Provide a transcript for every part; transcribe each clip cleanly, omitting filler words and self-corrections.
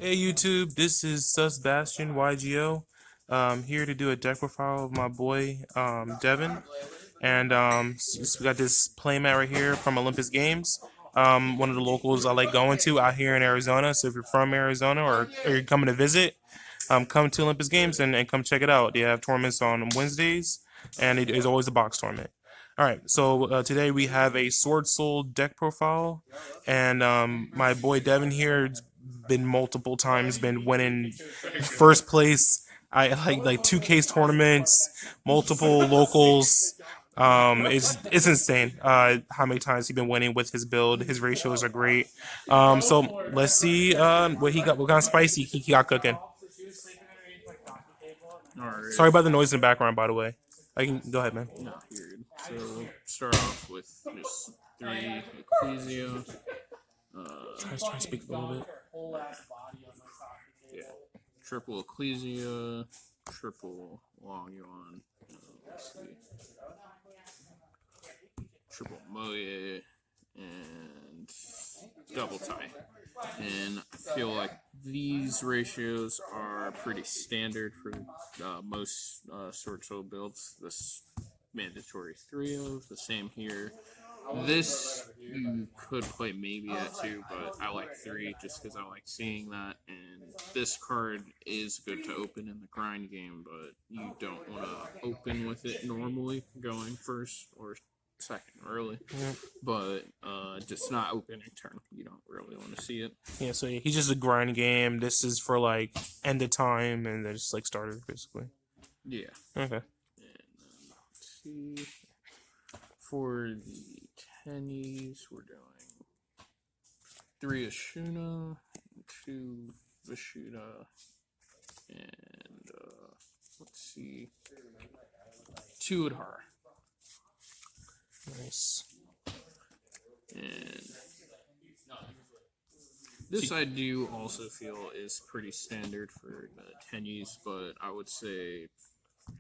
Hey YouTube, this is Sebastian Yugioh. Here to do a deck profile of my boy Devin, and we got this playmat right here from Olympus Games. One of the locals I like going to out here in Arizona. So if you're from Arizona or you're coming to visit, come to Olympus Games and come check it out. They have tournaments on Wednesdays, and there's always a box tournament. All right, so today we have a Swordsoul Deck Profile, and my boy Devin here been multiple times been winning first place. I like 2K tournaments, multiple locals. It's insane. How many times he's been winning with his build. His ratios are great. So let's see what he got. What kind of spicy he got cooking. Alright. Sorry about the noise in the background, by the way. I can go ahead, man. No, you're good. So, start off with just 3 Ecclesia. Try to speak a little bit. Yeah. Triple Ecclesia, triple Longyuan, let's see. Triple Moye, and double tie. And I feel like these ratios are pretty standard for most Swordsoul builds. This mandatory 3 of, the same here. This you could play maybe at 2, but I like 3 just because I like seeing that. And this card is good to open in the grind game, but you don't want to open with it normally going first or second early. Yeah. But just not opening turn, you don't really want to see it. Yeah, so he's just a grind game. This is for like end of time and then just like starter basically. Yeah. Okay. And then let's see. For the Tenyis, we're doing 3 Ashuna, 2 Vishuda, and let's see, 2 Adhara. Nice. And this I do also feel is pretty standard for the Tenyis, but I would say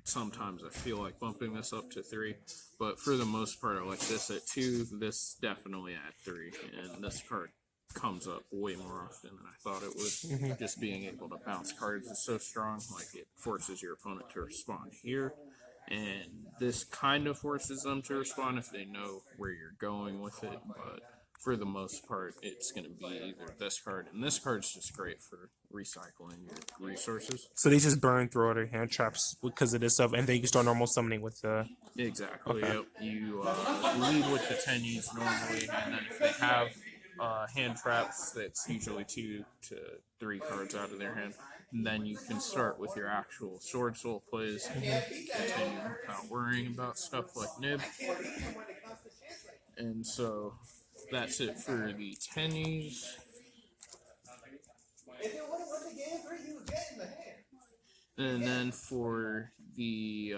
sometimes I feel like bumping this up to 3, but for the most part I like this at 2, this definitely at 3, and this card comes up way more often than I thought it would. Just being able to bounce cards is so strong, like it forces your opponent to respond here, and this kind of forces them to respond if they know where you're going with it, but for the most part, it's going to be either this card, and this card's just great for recycling your resources. So they just burn through all their hand traps because of this stuff, and then you can start normal summoning with Exactly. Okay. Yep. You lead with the Tenyis normally, and then if they have hand traps, that's usually 2 to 3 cards out of their hand. And then you can start with your actual Swordsoul plays and continue without worrying about stuff like Nib. And so that's it for the Tenyis. And then for the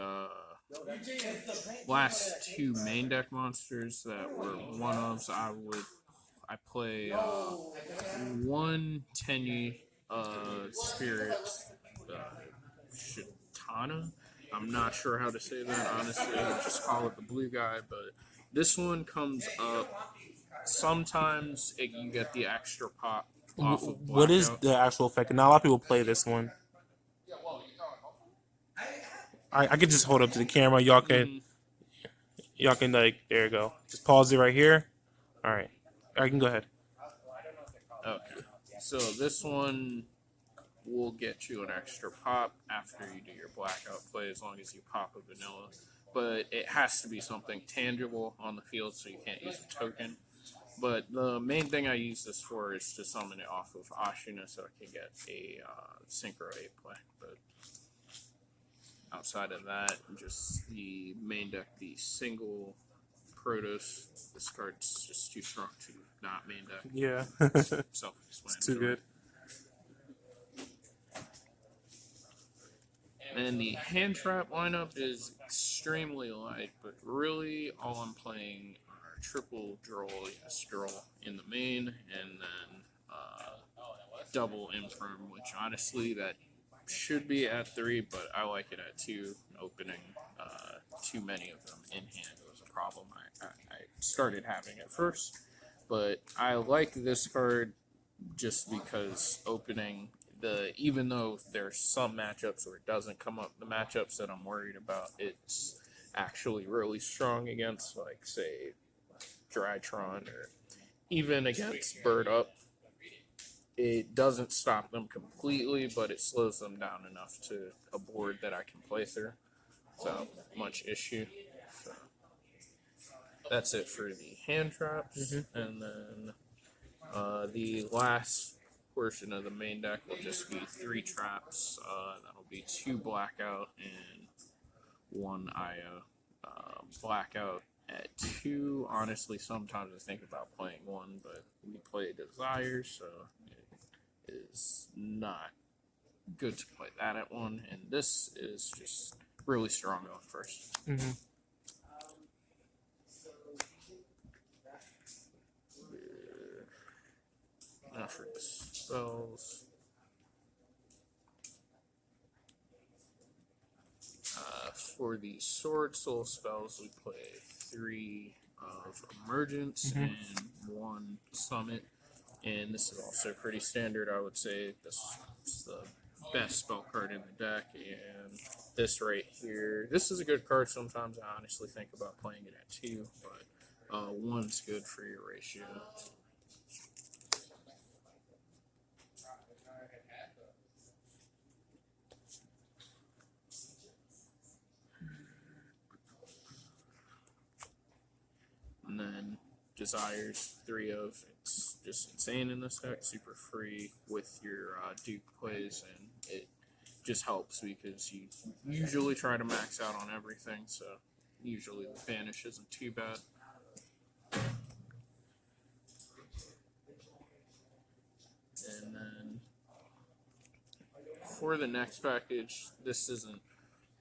last 2 main deck monsters that were one-ofs, I play 1 Tenyi Spirit Shitana. I'm not sure how to say that, honestly. I would just call it the blue guy, but this one comes up. Sometimes you get the extra pop off of Blackout. What is the actual effect? Not a lot of people play this one. I could just hold up to the camera. Y'all can like there you go. Just pause it right here. All right, I can go ahead. Okay. So this one will get you an extra pop after you do your blackout play, as long as you pop a vanilla. But it has to be something tangible on the field, so you can't use a token. But the main thing I use this for is to summon it off of Ashuna, so I can get a Synchro 8 play. But outside of that, just the main deck, the single Protos. This card's just too strong to not main deck. Yeah, Self-explanatory. too good. And the hand trap lineup is extremely light, but really all I'm playing are triple Droll, yes, Droll in the main, and then double Infirm, which honestly that should be at 3, but I like it at 2. Opening too many of them in hand was a problem I started having at first, but I like this card just because opening even though there's some matchups where it doesn't come up, the matchups that I'm worried about, it's actually really strong against, like say Drytron or even against Bird Up. It doesn't stop them completely, but it slows them down enough to a board that I can play through without much issue. So that's it for the hand traps, and then the last portion of the main deck will just be 3 traps. That'll be 2 blackout and 1 IO. Blackout at 2. Honestly, sometimes I think about playing 1, but we play Desire, so it is not good to play that at 1. And this is just really strong going first. Now for the spells. For the Sword Soul spells, we play 3 of Emergence and 1 Summit. And this is also pretty standard, I would say. This is the best spell card in the deck. And this right here, this is a good card. Sometimes I honestly think about playing it at 2, but 1's good for your ratio. And then Desires, 3 of. It's just insane in this deck. Super free with your Duke plays, and it just helps because you usually try to max out on everything, so usually the banish isn't too bad. And then for the next package, this isn't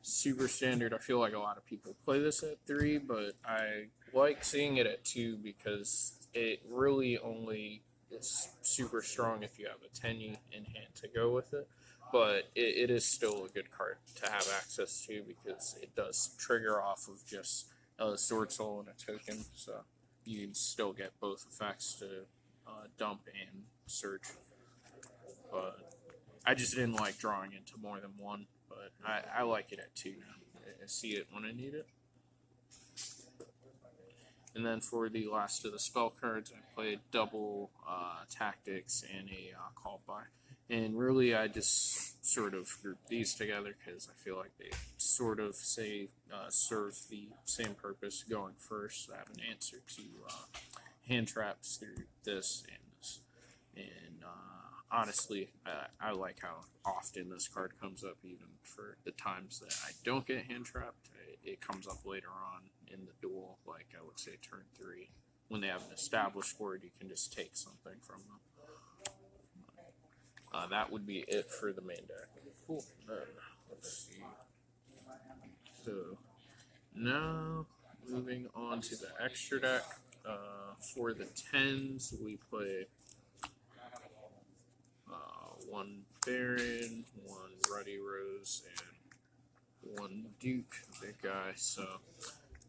super standard. I feel like a lot of people play this at 3, but I like seeing it at 2 because it really only is super strong if you have a Tenyi in hand to go with it. But it is still a good card to have access to because it does trigger off of just a Sword Soul and a token, so you can still get both effects to dump and search. But I just didn't like drawing into more than 1, but I like it at 2 now. I see it when I need it. And then for the last of the spell cards, I played double tactics and a call by. And really, I just sort of grouped these together because I feel like they sort of serve the same purpose going first. I have an answer to hand traps through this and this. And honestly, I like how often this card comes up, even for the times that I don't get hand trapped. It comes up later on in the duel, like I would say turn 3. When they have an established board, you can just take something from them. That would be it for the main deck. Cool. Let's see. So now moving on to the extra deck. For the 10s, we play 1 Baron, 1 Ruddy Rose, and 1 Duke, big guy. So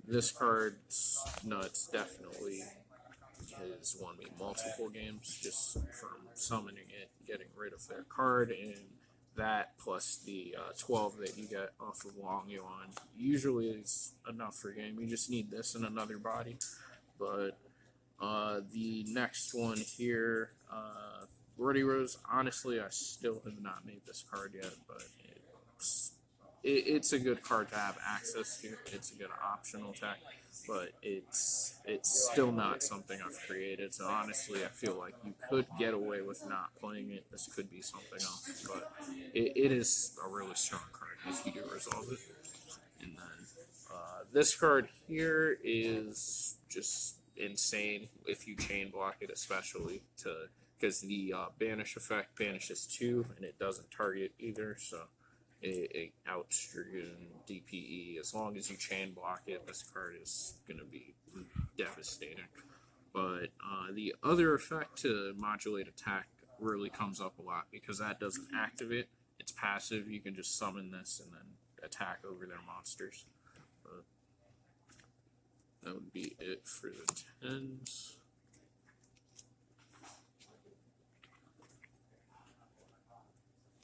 this card's nuts, definitely has won me multiple games just from summoning it, getting rid of their card, and that plus the 12 that you get off of Long Yuan usually is enough for a game. You just need this in another body. But the next one here, Ruddy Rose, honestly, I still have not made this card yet, but it's a good card to have access to. It's a good optional tech, but it's still not something I've created. So honestly, I feel like you could get away with not playing it. This could be something else, but it is a really strong card if you do resolve it. And then this card here is just insane if you chain block it, especially because the banish effect banishes 2 and it doesn't target either, so it outs your DPE. As long as you chain block it, this card is going to be devastating. But the other effect to modulate attack really comes up a lot because that doesn't activate. It's passive. You can just summon this and then attack over their monsters. But that would be it for the 10s.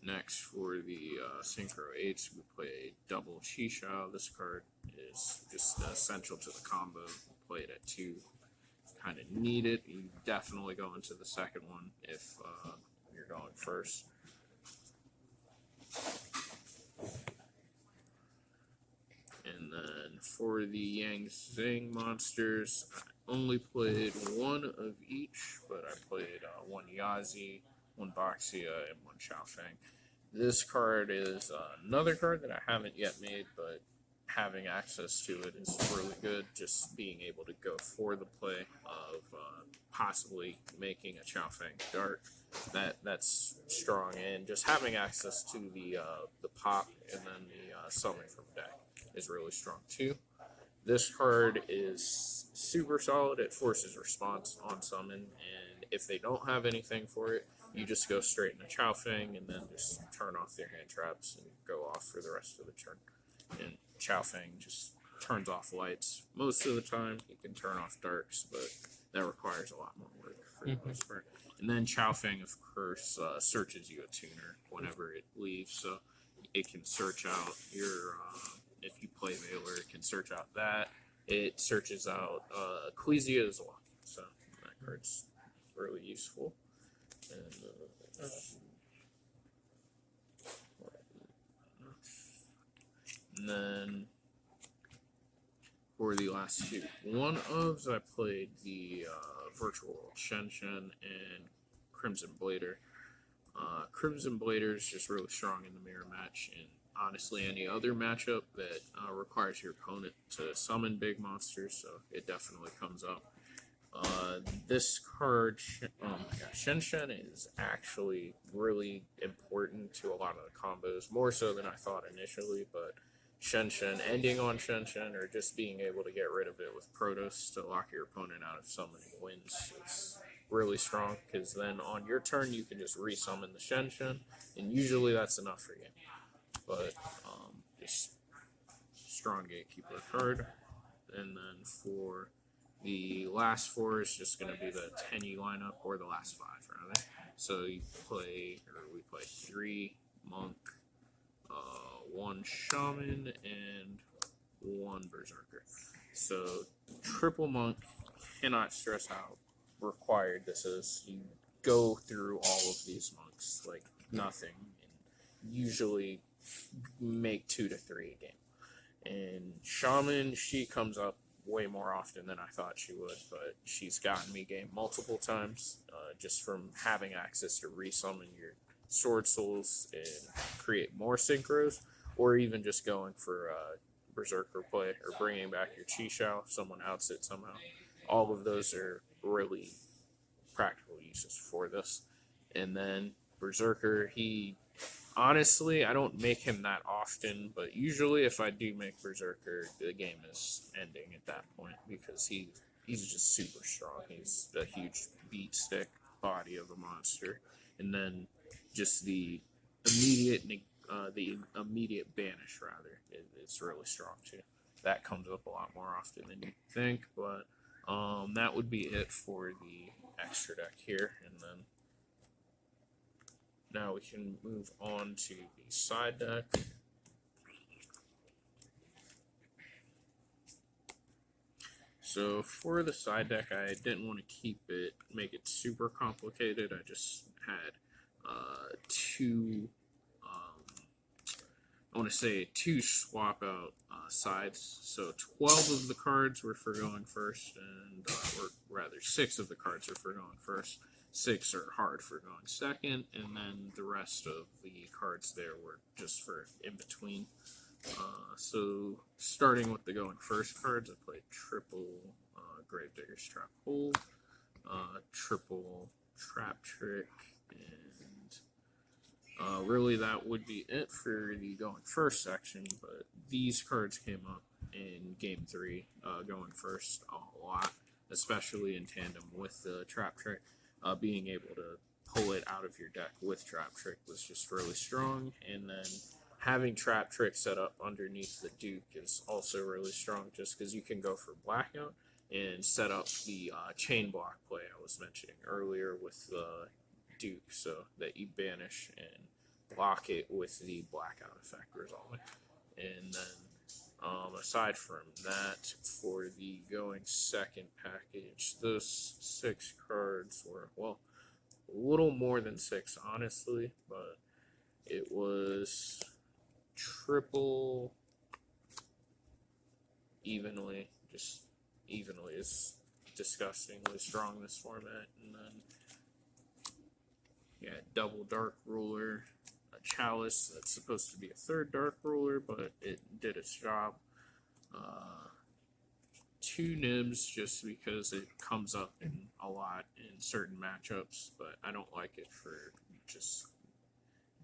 Next, for the Synchro 8s, we play double Shisha. This card is just essential to the combo. Play it at 2. Kind of need it. You definitely go into the second one if you're going first. And then for the Yang Zing monsters, I only played one of each, but I played one Yazi, one Baxia, and one Xiaofeng. This card is another card that I haven't yet made, but having access to it is really good. Just being able to go for the play of possibly making a Xiaofeng Dart, that's strong, and just having access to the pop and then the summon from deck is really strong too. This card is super solid. It forces response on summon, and if they don't have anything for it, you just go straight into Xiaofeng and then just turn off their hand traps and go off for the rest of the turn. And Xiaofeng just turns off lights. Most of the time, you can turn off darks, but that requires a lot more work for the most part. And then Xiaofeng, of course, searches you a tuner whenever it leaves, so it can search out your... if you play Veiler, it can search out that. It searches out Ecclesia as well, so that card's really useful. And then for the last two one-ofs, I played the Virtual Shen Shen and Crimson Blader. Crimson Blader is just really strong in the mirror match, and honestly any other matchup that requires your opponent to summon big monsters, so it definitely comes up. This card, oh my gosh, Shen Shen is actually really important to a lot of the combos, more so than I thought initially, but Shen Shen, ending on Shen Shen, or just being able to get rid of it with Protos to lock your opponent out of summoning wins is really strong, because then on your turn you can just resummon the Shen Shen, and usually that's enough for you. But just strong gatekeeper card. And then for the last 4 is just going to be the Tenyi lineup, or the last 5 rather. So we play 3 monk, 1 shaman, and 1 berserker. So triple monk, cannot stress how required this is. You go through all of these monks like nothing, and usually make 2 to 3 a game. And shaman, she comes up way more often than I thought she would, but she's gotten me game multiple times just from having access to resummon your sword souls and create more synchros, or even just going for berserker play or bringing back your chi shao if someone outs it somehow. All of those are really practical uses for this. And then berserker, he honestly, I don't make him that often, but usually if I do make berserker, the game is ending at that point, because he's just super strong. He's a huge beat stick body of a monster, and then just the immediate banish rather, it's really strong too. That comes up a lot more often than you think, but that would be it for the extra deck here, and then now we can move on to the side deck. So for the side deck, I didn't want to make it super complicated. I just had two swap out sides. So 12 of the cards were for going first, and or rather 6 of the cards are for going first. 6 are hard for going second, and then the rest of the cards there were just for in between. So starting with the going first cards, I played triple Gravedigger's Trap Hold, triple Trap Trick, and really that would be it for the going first section. But these cards came up in Game 3, going first a lot, especially in tandem with the Trap Trick. Being able to pull it out of your deck with Trap Trick was just really strong, and then having Trap Trick set up underneath the Duke is also really strong, just because you can go for Blackout and set up the chain block play I was mentioning earlier with the Duke, so that you banish and block it with the blackout effect resolving. And then aside from that, for the going second package, those 6 cards were, well, a little more than 6, honestly, but it was triple evenly, just evenly is disgustingly strong this format. And then, yeah, double Dark Ruler, a Chalice that's supposed to be a third Dark Ruler, but it did its job. 2 Nibs just because it comes up in a lot in certain matchups, but I don't like it for just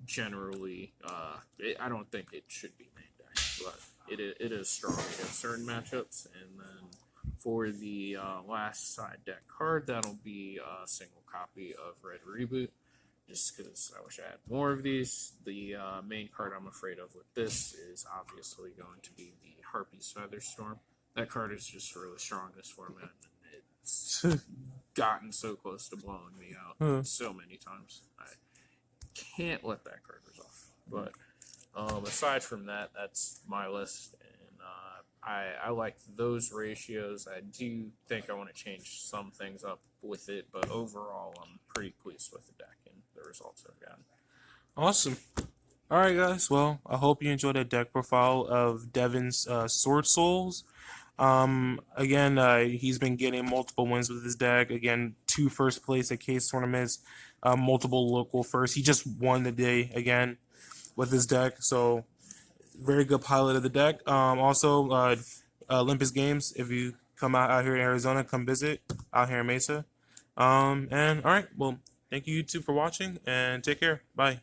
generally. I don't think it should be main deck, but it is strong against certain matchups. And then for the last side deck card, that'll be a single copy of Red Reboot. Just because I wish I had more of these. The main card I'm afraid of with this is obviously going to be the Harpy's Featherstorm. That card is just really strong this format, and it's gotten so close to blowing me out so many times. I can't let that card resolve. But aside from that, that's my list, and I like those ratios. I do think I want to change some things up with it, but overall, I'm pretty pleased with the deck and the results I've gotten. Awesome. All right, guys. Well, I hope you enjoyed that deck profile of Devin's Sword Souls. Again, he's been getting multiple wins with his deck. Again, 2 first place at case tournaments, multiple local first. He just won the day again with his deck. So very good pilot of the deck. Also, Olympus Games. If you come out here in Arizona, come visit out here in Mesa. And all right. Well, thank you YouTube for watching and take care. Bye.